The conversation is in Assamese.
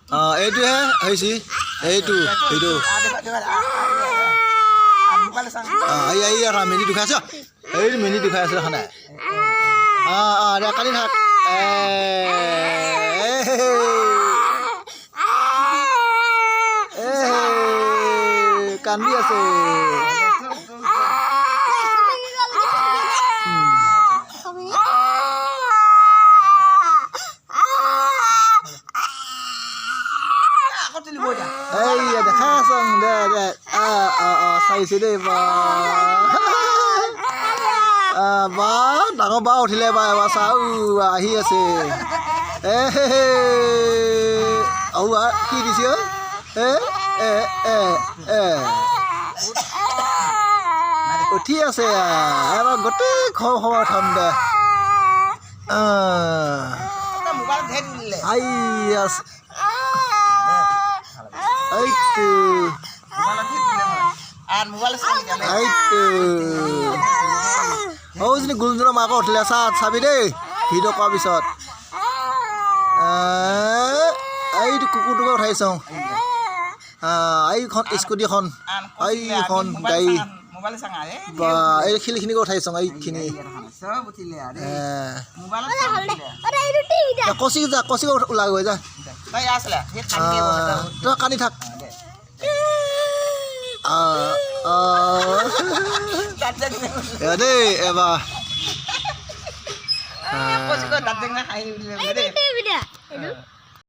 এইটোহে হৈছে এইটো এইটো এই মিনি দুখাই আছে এই মিনি দুখাই আছে দেখা নাই দে কালি থাক কান্দি আছে দেখা চং দে দে চাইছে দেই বা ডাঙৰ বা উঠিলে বা এবাৰ চাওঁ আহি আছে কি দিছে উঠি আছে এবাৰ গোটেই খবৰ থম দে আই আছে গুলজনৰ মাকক উঠিলে চাবি দেই ভিডিঅ' কৰাৰ পিছত এইটো কুকুৰটোকে উঠাই চাওঁ এইখন স্কুটিখন এইখন গাড়ী বা এই শিলখিনিকে উঠাই চাওঁ এইখিনি কচি যা কচিকে ওলাই গৈ যা তই কান্দি থাক দেই এবাৰ